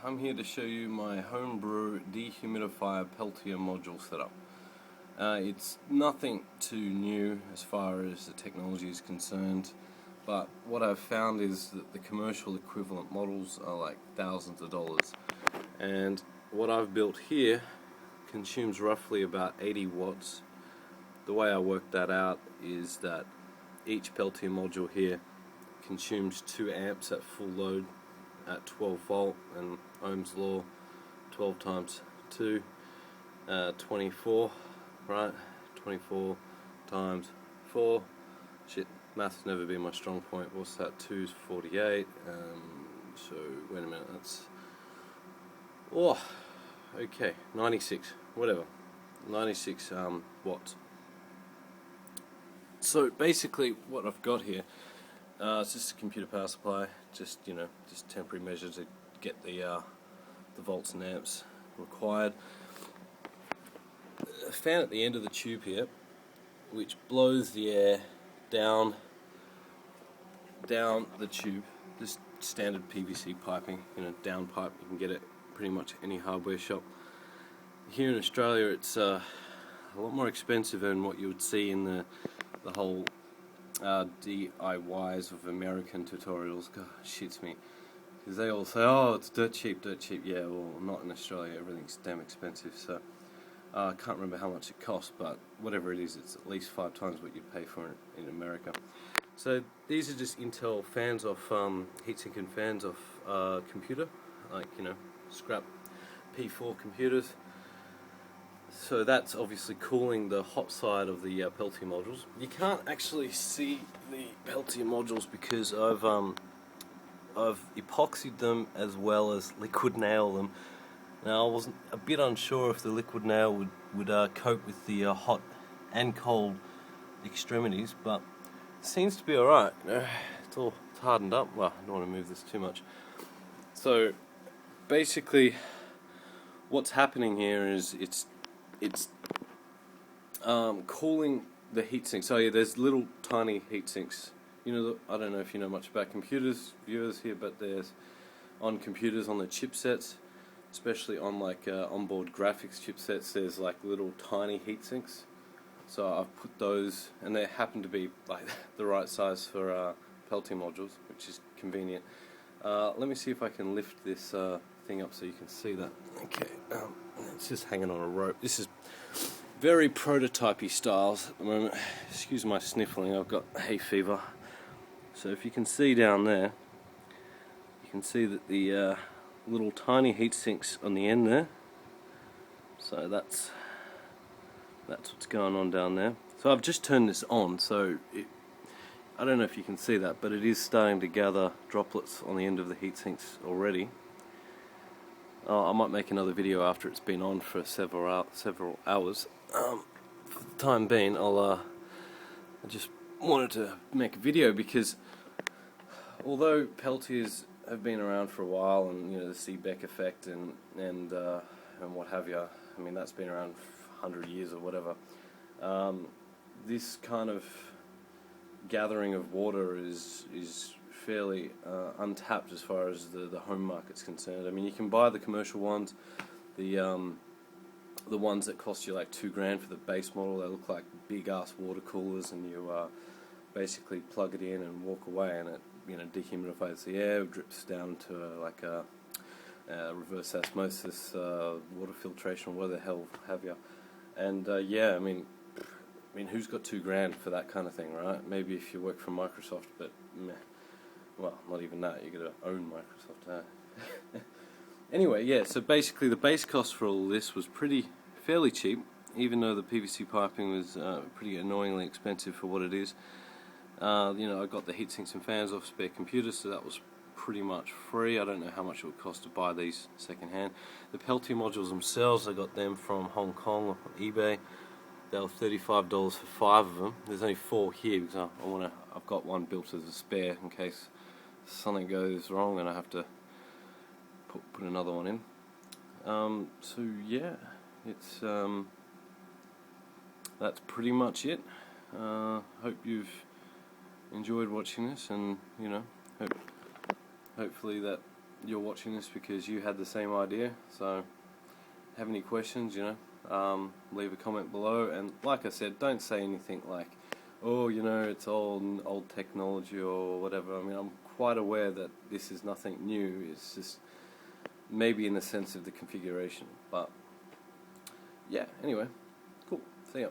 I'm here to show you my homebrew dehumidifier Peltier module setup. It's nothing too new as far as the technology is concerned, but what I've found is that the commercial equivalent models are like thousands of dollars, and what I've built here consumes roughly about 80 watts. The way I worked that out is that each Peltier module here consumes 2 amps at full load at 12 volt, and Ohm's law, 12 times 2, 24, right? 24 times 4. Shit, math's never been my strong point. What's that? 2's 48. So wait a minute, that's okay, 96, whatever, 96 watts. So basically, what I've got here. It's just a computer power supply, just temporary measure to get the volts and amps required. A fan at the end of the tube here, which blows the air down the tube. This standard PVC piping, down pipe. You can get it pretty much any hardware shop. Here in Australia, it's a lot more expensive than what you would see in the whole DIYs of American tutorials. God, shits me, because they all say, oh, it's dirt cheap. Yeah, well, not in Australia. Everything's damn expensive. So I can't remember how much it costs, but whatever it is, it's at least 5 times what you pay for it in America. So these are just Intel fans off heatsink and fans off computer, like scrap P4 computers. So that's obviously cooling the hot side of the Peltier modules. You can't actually see the Peltier modules because I've epoxied them as well as liquid nail them. Now I was a bit unsure if the liquid nail would cope with the hot and cold extremities, but it seems to be alright. It's all hardened up. Well, I don't want to move this too much. So basically, what's happening here is it's cooling the heatsink. So yeah, there's little tiny heatsinks. I don't know if you know much about computers, viewers here, but there's on computers, on the chipsets, especially on like onboard graphics chipsets, there's like little tiny heatsinks. So I've put those, and they happen to be like the right size for Peltier modules, which is convenient. Let me see if I can lift this thing up so you can see that. Okay, it's just hanging on a rope. This is very prototypey styles at the moment. Excuse my sniffling, I've got hay fever. So if you can see down there, you can see that the little tiny heat sinks on the end there. So that's what's going on down there. So I've just turned this on, so I don't know if you can see that, but it is starting to gather droplets on the end of the heat sinks already. I might make another video after it's been on for several hours. For the time being, I just wanted to make a video because although Peltiers have been around for a while, and the Seebeck effect and what have you, I mean that's been around 100 years or whatever. This kind of gathering of water is fairly untapped as far as the home market's concerned. I mean, you can buy the commercial ones, the ones that cost you like $2,000 for the base model. They look like big ass water coolers, and you basically plug it in and walk away, and it dehumidifies the air, drips down to like a reverse osmosis, water filtration, what the hell have you. And yeah, I mean, who's got $2,000 for that kind of thing, right? Maybe if you work for Microsoft, but meh. Well, not even that. You got to own Microsoft. Anyway, yeah. So basically, the base cost for all this was fairly cheap, even though the PVC piping was pretty annoyingly expensive for what it is. I got the heatsinks and fans off spare computers, so that was pretty much free. I don't know how much it would cost to buy these secondhand. The Peltier modules themselves, I got them from Hong Kong on eBay. They were $35 for 5 of them. There's only 4 here because I've got one built as a spare in case something goes wrong and I have to put another one in. So yeah, it's that's pretty much it. Hope you've enjoyed watching this, and hopefully that you're watching this because you had the same idea. So, have any questions, leave a comment below. And like I said, don't say anything like, oh, it's old technology or whatever. I mean, I'm quite aware that this is nothing new. It's just maybe in the sense of the configuration. But yeah, anyway, cool. See ya.